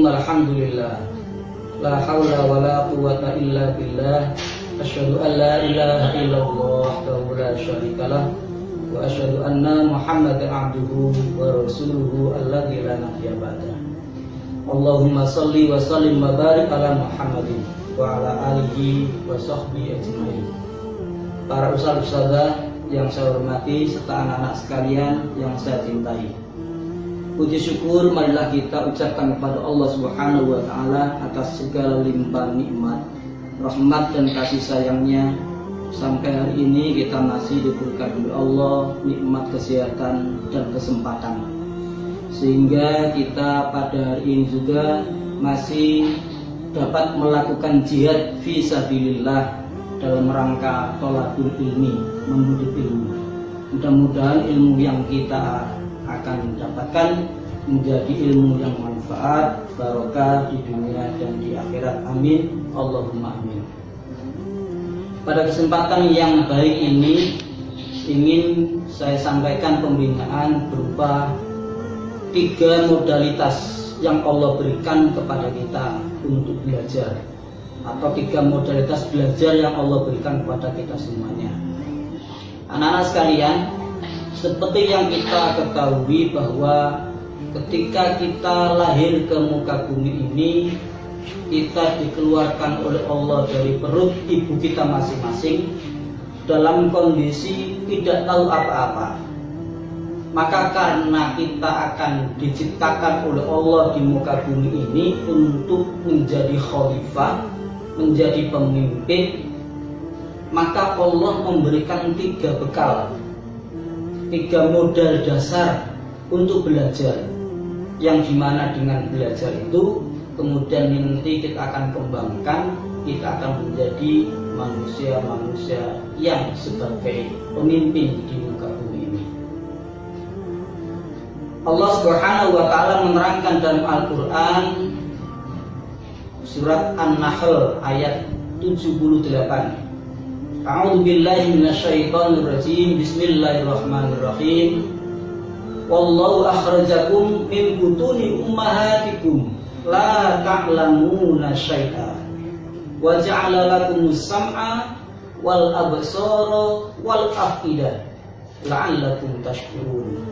Thumma alhamdulillah, la hawla wa la quwwata illa billah. Asyhadu an la ilaha illallah wahdahu la syarikalah, wa asyhadu anna Muhammadan abduhu wa rasuluhu alladzi la nabiyya ba'dah. Allahumma shalli wa sallim wa barik ala Muhammadin wa ala alihi wa sahbihi ajmain. Para ustaz-ustazah yang saya hormati serta anak-anak sekalian yang saya cintai, puji syukur marilah kita ucapkan kepada Allah Subhanahu wa taala atas segala limpahan nikmat, rahmat dan kasih sayangnya. Sampai hari ini kita masih diberikan oleh Allah nikmat kesehatan dan kesempatan, sehingga kita pada hari ini juga masih dapat melakukan jihad fi sabilillah dalam rangka thalabul ilmi, menuntut ilmu. Mudah-mudahan ilmu yang kita akan dapatkan menjadi ilmu yang manfaat, barokah di dunia dan di akhirat. Amin, Allahumma amin. Pada kesempatan yang baik ini ingin saya sampaikan pembinaan berupa 3 modalitas yang Allah berikan kepada kita untuk belajar, atau 3 modalitas belajar yang Allah berikan kepada kita semuanya. Anak-anak sekalian, seperti yang kita ketahui bahwa ketika kita lahir ke muka bumi ini, kita dikeluarkan oleh Allah dari perut ibu kita masing-masing dalam kondisi tidak tahu apa-apa. Maka karena kita akan diciptakan oleh Allah di muka bumi ini untuk menjadi khalifah, menjadi pemimpin, maka Allah memberikan 3 bekal, 3 modal dasar untuk belajar, yang dimana dengan belajar itu kemudian nanti kita akan kembangkan, kita akan menjadi manusia-manusia yang sebagai pemimpin di muka bumi ini. Allah Subhanahu wa taala menerangkan dalam Al-Qur'an surat An-Nahl ayat 78. A'udzu billahi minasyaitonir rajim. Bismillahirrahmanirrahim. Wallahu akhrajakum min butuni ummahatikum la ta'lamuna syai'a wa ja'ala lakumus sam'a wal absara wal afidah la'allakum tashkurun.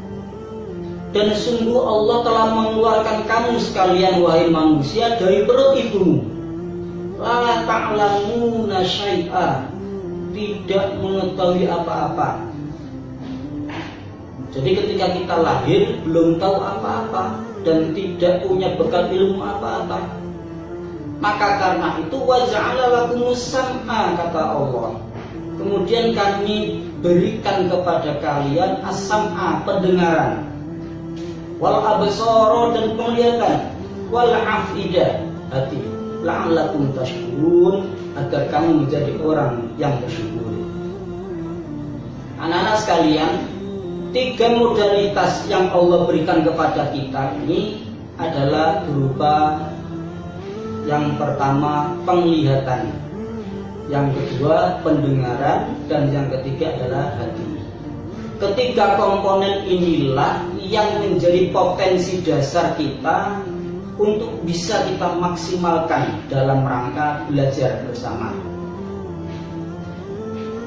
Dan sungguh Allah telah mengeluarkan kamu sekalian wahai manusia dari perut ibumu. La ta'lamuna syai'a, tidak mengetahui apa-apa. Jadi ketika kita lahir belum tahu apa-apa dan tidak punya bekal ilmu apa-apa. Maka karena itu wa ja'ala lakumus sam'a, kata Allah. Kemudian kami berikan kepada kalian as-sam'a, pendengaran, wal absara, dan penglihatan, wal afidah, hati, la'allakum tashkurun, agar kamu menjadi orang yang bersyukur. Anak-anak sekalian, 3 modalitas yang Allah berikan kepada kita ini adalah berupa yang pertama penglihatan, yang kedua pendengaran, dan yang ketiga adalah hati. Ketiga komponen inilah yang menjadi potensi dasar kita untuk bisa kita maksimalkan dalam rangka belajar bersama.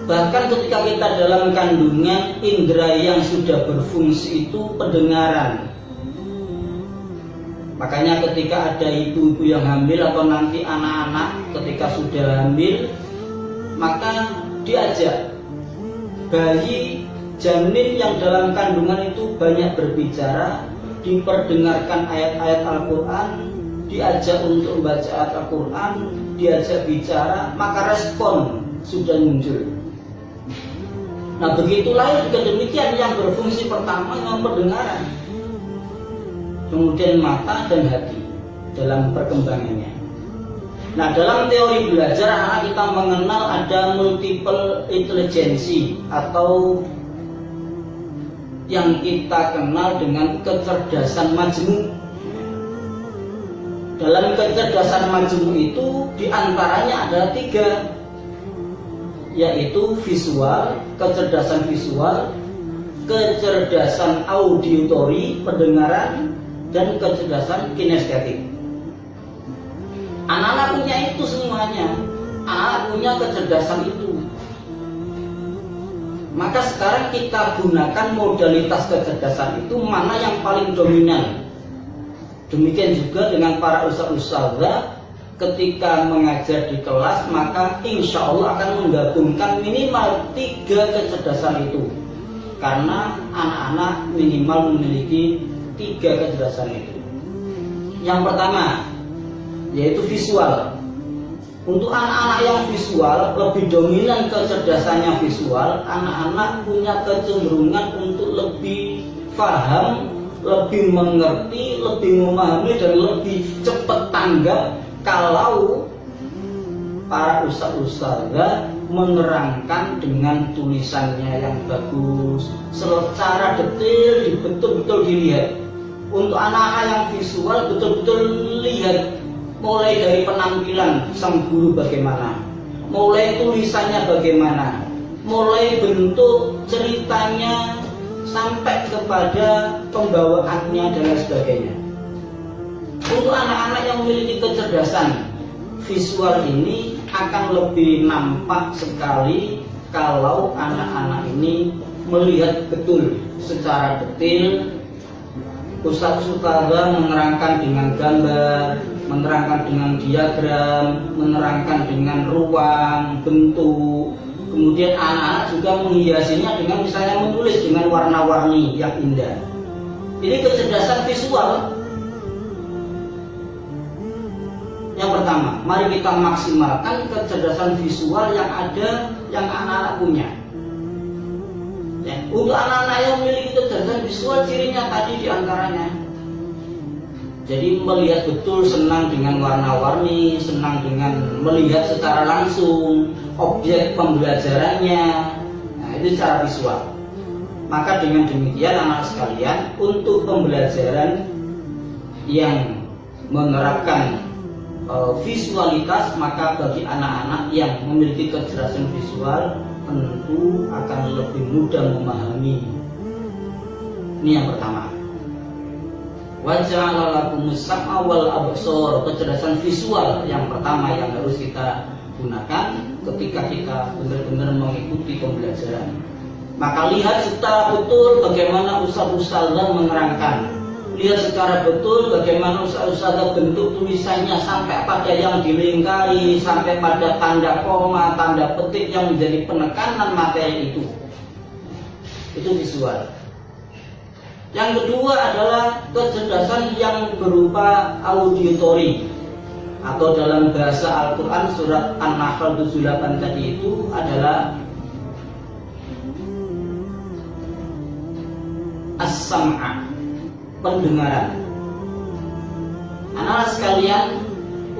Bahkan ketika kita dalam kandungan, indera yang sudah berfungsi itu pendengaran. Makanya ketika ada ibu-ibu yang hamil atau nanti anak-anak ketika sudah hamil, maka diajak bayi janin yang dalam kandungan itu banyak berbicara, diperdengarkan ayat-ayat Al-Quran, diajak untuk membaca ayat Al-Quran, diajak bicara, maka respon sudah muncul. Nah begitulah juga demikian, yang berfungsi pertama yang pendengaran, kemudian mata dan hati dalam perkembangannya. Nah dalam teori belajar anak kita mengenal ada multiple intelijensi, atau yang kita kenal dengan kecerdasan majmuk. Dalam kecerdasan majmuk itu diantaranya ada 3, yaitu visual, kecerdasan visual, kecerdasan auditori, pendengaran, dan kecerdasan kinestetik. Anak-anak punya itu semuanya. Anak punya kecerdasan itu. Maka sekarang kita gunakan modalitas kecerdasan itu mana yang paling dominan. Demikian juga dengan para ustadz-ustadzah ketika mengajar di kelas, maka insya Allah akan menggabungkan minimal 3 kecerdasan itu. Karena anak-anak minimal memiliki 3 kecerdasan itu. Yang pertama yaitu visual. Untuk anak-anak yang visual, lebih dominan kecerdasannya visual, anak-anak punya kecenderungan untuk lebih paham, lebih mengerti, lebih memahami, dan lebih cepat tanggap kalau para ustadz-ustadzah menerangkan dengan tulisannya yang bagus, secara detail, betul-betul dilihat. Untuk anak-anak yang visual, betul-betul lihat mulai dari penampilan sang guru bagaimana, mulai tulisannya bagaimana, mulai bentuk ceritanya sampai kepada pembawaannya dan lain sebagainya. Untuk anak-anak yang memiliki kecerdasan visual ini akan lebih nampak sekali kalau anak-anak ini melihat betul secara detail. Ustadz-ustadzah menerangkan dengan gambar, menerangkan dengan diagram, menerangkan dengan ruang, bentuk. Kemudian anak-anak juga menghiasinya dengan misalnya menulis dengan warna-warni yang indah. Ini kecerdasan visual. Yang pertama, mari kita maksimalkan kecerdasan visual yang ada, yang anak-anak punya. Ya, untuk anak-anak yang memiliki kecerdasan visual, cirinya tadi diantaranya. Jadi melihat betul, senang dengan warna-warni, senang dengan melihat secara langsung objek pembelajarannya. Nah, itu secara visual. Maka dengan demikian anak sekalian, untuk pembelajaran yang menerapkan visualitas, maka bagi anak-anak yang memiliki kecerdasan visual tentu akan lebih mudah memahami. Ini yang pertama. Wa ja'ala lakumus sam'a wal absar, kecerdasan visual yang pertama yang harus kita gunakan ketika kita benar-benar mengikuti pembelajaran. Maka lihat secara betul bagaimana ustadz-ustadzah menerangkan. Lihat secara betul bagaimana ustadz-ustadzah bentuk tulisannya sampai pada yang dilingkari, sampai pada tanda koma, tanda petik yang menjadi penekanan materi itu. Itu visual. Yang kedua adalah kecerdasan yang berupa auditory, atau dalam bahasa Al-Quran surat An-Nahl 78 tadi itu adalah as-sam'a, pendengaran. Anak-anak sekalian,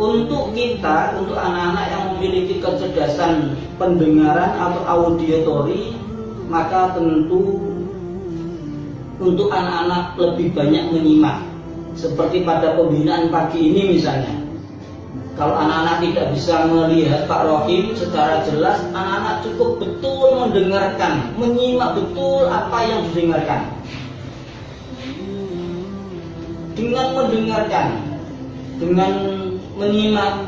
untuk kita, untuk anak-anak yang memiliki kecerdasan pendengaran atau auditory, maka tentu untuk anak-anak lebih banyak menyimak. Seperti pada pembinaan pagi ini misalnya, kalau anak-anak tidak bisa melihat Pak Rohim secara jelas, anak-anak cukup betul mendengarkan, menyimak betul apa yang didengarkan. Dengan mendengarkan, dengan menyimak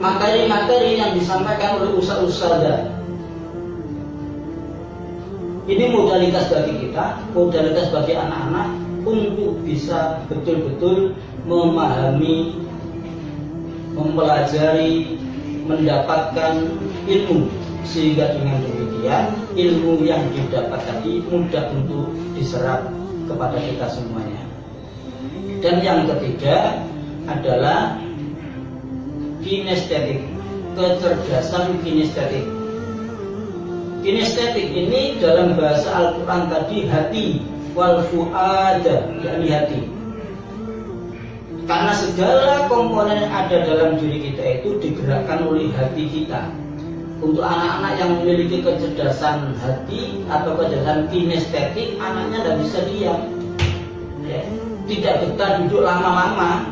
materi-materi yang disampaikan oleh ustadz-ustadzah, ini modalitas bagi kita, modalitas bagi anak-anak untuk bisa betul-betul memahami, mempelajari, mendapatkan ilmu, sehingga dengan demikian ilmu yang didapat tadi mudah untuk diserap kepada kita semuanya. Dan yang ketiga adalah kinestetik, kecerdasan kinestetik. Kinestetik ini dalam bahasa Al-Quran tadi hati, wal fu'ad, yakni hati. Karena segala komponen yang ada dalam diri kita itu digerakkan oleh hati kita. Untuk anak-anak yang memiliki kecerdasan hati atau kecerdasan kinestetik, anaknya tidak bisa diam, ya. Tidak betah duduk lama-lama,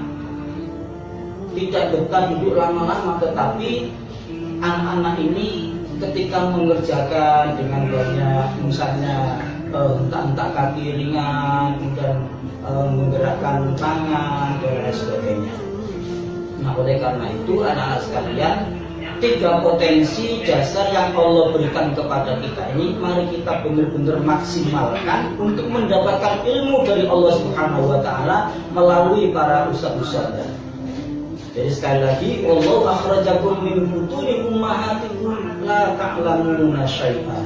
tetapi anak-anak ini ketika mengerjakan dengan banyak, misalnya hentak-hentak kaki ringan, kemudian menggerakkan tangan dan lain sebagainya. Nah, oleh karena itu anak-anak sekalian, 3 potensi dasar yang Allah berikan kepada kita ini mari kita benar-benar maksimalkan untuk mendapatkan ilmu dari Allah Subhanahu wa taala melalui para ustaz-ustaz. Jadi sekali lagi, wallahu akhrajakum min butuni ummahatikum la ta'lamuna syai'an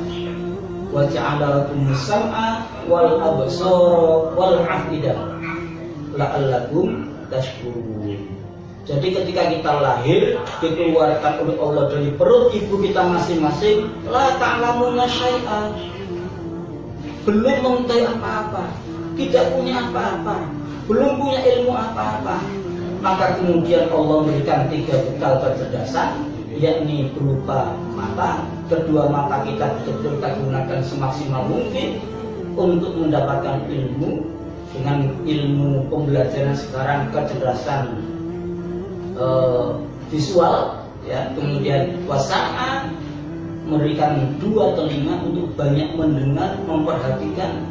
wa ja'ala lakum sam'a wal absara wal af'idah la'allakum tashkurun. Jadi ketika kita lahir dikeluarkan oleh Allah dari perut ibu kita masing-masing, la ta'lamuna syai'an, belum mengetahui apa-apa, tidak punya apa-apa, belum punya ilmu apa-apa. Maka kemudian Allah memberikan 3 bekal kecerdasan, yakni berupa mata. Kedua mata kita betul-betul kita gunakan semaksimal mungkin untuk mendapatkan ilmu. Dengan ilmu pembelajaran sekarang, kecerdasan visual, ya. Kemudian wasa'a, memberikan 2 telinga untuk banyak mendengar, memperhatikan.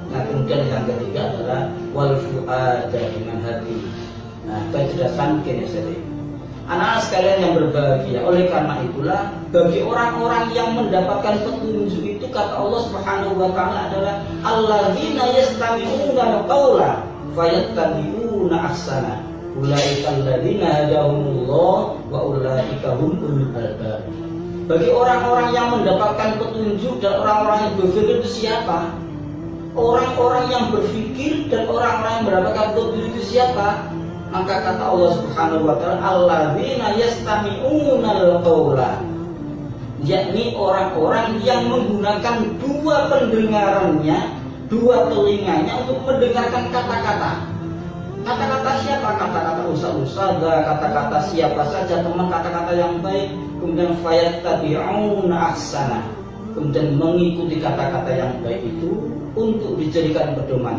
Nah, kemudian yang ketiga adalah wal fu'ada, dengan hati. Nah, kecerdasan kinestetik. Anak-anak sekalian yang berbahagia, oleh karena itulah bagi orang-orang yang mendapatkan petunjuk itu, kata Allah Subhanahu wa taala adalah alladzina yastami'una al-qaula fayattabi'una ahsana. Ulaika alladzina hadahumullah wa ulaika humul albab. Bagi orang-orang yang mendapatkan petunjuk dan orang-orang yang berpikir itu siapa? Orang-orang yang berpikir dan orang-orang yang mendapatkan petunjuk itu siapa? Maka kata Allah Subhanahu wa taala alladzina yastami'una al-qaula, yakni orang-orang yang menggunakan 2 pendengarannya, 2 telinganya untuk mendengarkan kata-kata. Kata-kata siapa? Kata-kata ustaz-ustazah, kata-kata siapa saja teman, kata-kata yang baik. Kemudian fayattabi'una ahsana, kemudian mengikuti kata-kata yang baik itu untuk dijadikan pedoman,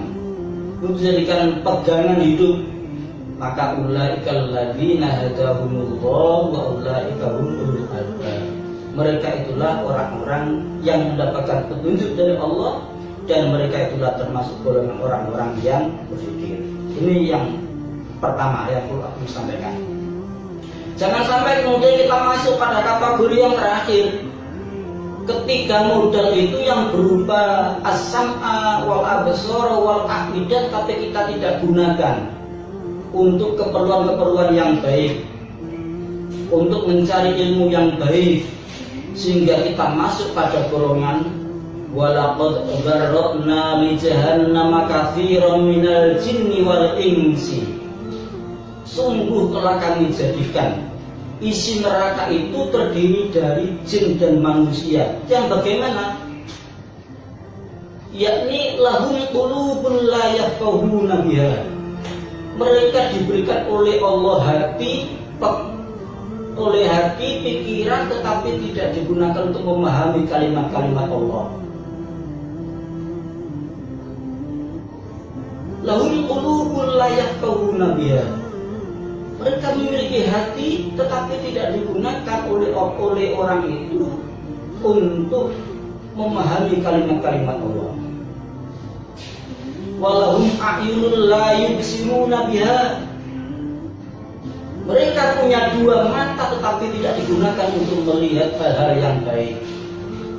untuk dijadikan pegangan hidup. Maka ulaikal ladzina hadahumullah wa ulaika humul albab. Mereka itulah orang-orang yang mendapatkan petunjuk dari Allah, dan mereka itulah termasuk golongan orang-orang yang berpikir. Ini yang pertama yang perlu aku sampaikan. Jangan sampai kemudian kita masuk pada kategori yang terakhir. Ketiga modal itu yang berupa as-sam'a wal absara wal afidah, tapi kita tidak gunakan untuk keperluan-keperluan yang baik, untuk mencari ilmu yang baik, sehingga kita masuk pada golongan walaqad dzarra'na li jahannama katsiran minal jinni wal insi. Sungguh telah kami jadikan isi neraka itu terdiri dari jin dan manusia. Yang bagaimana? Yakni lahum qulubun la yafqahuna biha. Mereka diberikan oleh Allah hati, pikiran, tetapi tidak digunakan untuk memahami kalimat-kalimat Allah. Lahum qulubun la yafqahuna biha. Mereka memiliki hati, tetapi tidak digunakan oleh orang itu untuk memahami kalimat-kalimat Allah. Walahum a'yunul la yubsiruna biha. Mereka punya 2 mata, tetapi tidak digunakan untuk melihat hal-hal yang baik.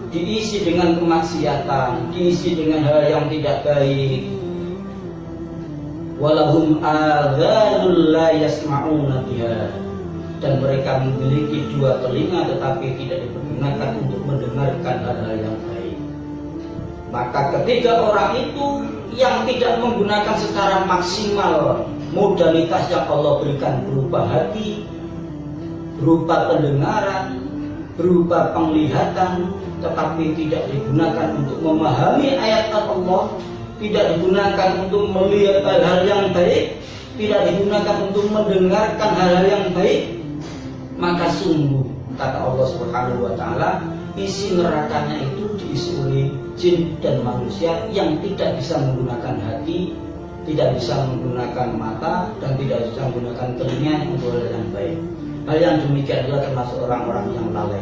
Diisi dengan kemaksiatan, diisi dengan hal yang tidak baik. Walahum adhanul la yasma'una biha. Dan mereka memiliki 2 telinga, tetapi tidak digunakan untuk mendengarkan hal-hal yang baik. Maka ketiga orang itu yang tidak menggunakan secara maksimal modalitas yang Allah berikan berupa hati, berupa pendengaran, berupa penglihatan, tetapi tidak digunakan untuk memahami ayat Allah, tidak digunakan untuk melihat hal-hal yang baik, tidak digunakan untuk mendengarkan hal-hal yang baik, maka sungguh kata Allah Subhanahu wa taala, isi nerakanya itu diisi oleh jin dan manusia yang tidak bisa menggunakan hati, tidak bisa menggunakan mata, dan tidak bisa menggunakan telinga untuk hal yang baik. Hal yang demikian adalah termasuk orang-orang yang lalai.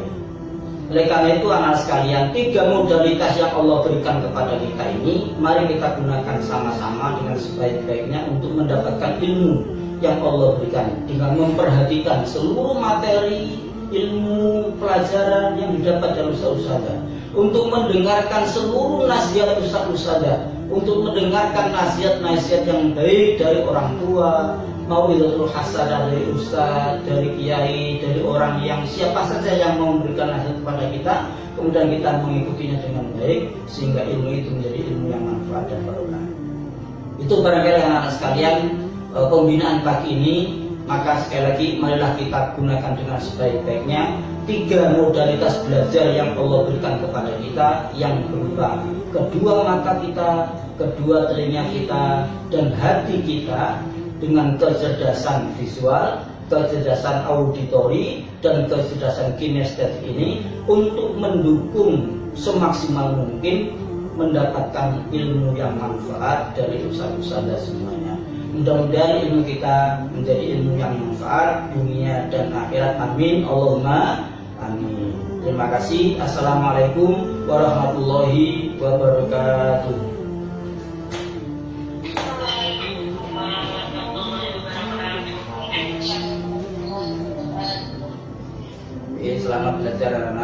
Oleh karena itu anak sekalian, 3 modalitas yang Allah berikan kepada kita ini, mari kita gunakan sama-sama dengan sebaik-baiknya untuk mendapatkan ilmu yang Allah berikan, dengan memperhatikan seluruh materi ilmu pelajaran yang didapat dari ustaz-ustazah, untuk mendengarkan seluruh nasihat ustaz-ustazah, untuk mendengarkan nasihat-nasihat yang baik dari orang tua, mau'izatul hasanah dari ustaz, dari kiai, dari orang yang siapa saja yang mau memberikan nasihat kepada kita, kemudian kita mengikutinya dengan baik sehingga ilmu itu menjadi ilmu yang manfaat dan barokah. Itu barangkali anak-anak sekalian pembinaan pagi ini. Maka sekali lagi marilah kita gunakan dengan sebaik-baiknya 3 modalitas belajar yang Allah berikan kepada kita, yang berupa kedua mata kita, kedua telinga kita, dan hati kita, dengan kecerdasan visual, kecerdasan auditori, dan kecerdasan kinestetik ini untuk mendukung semaksimal mungkin mendapatkan ilmu yang manfaat dari ustaz-ustazah semuanya. Mudah-mudahan ilmu kita menjadi ilmu yang manfaat dunia dan akhirat. Amin, Allahumma amin. Terima kasih. Assalamualaikum warahmatullahi wabarakatuh. Selamat belajar.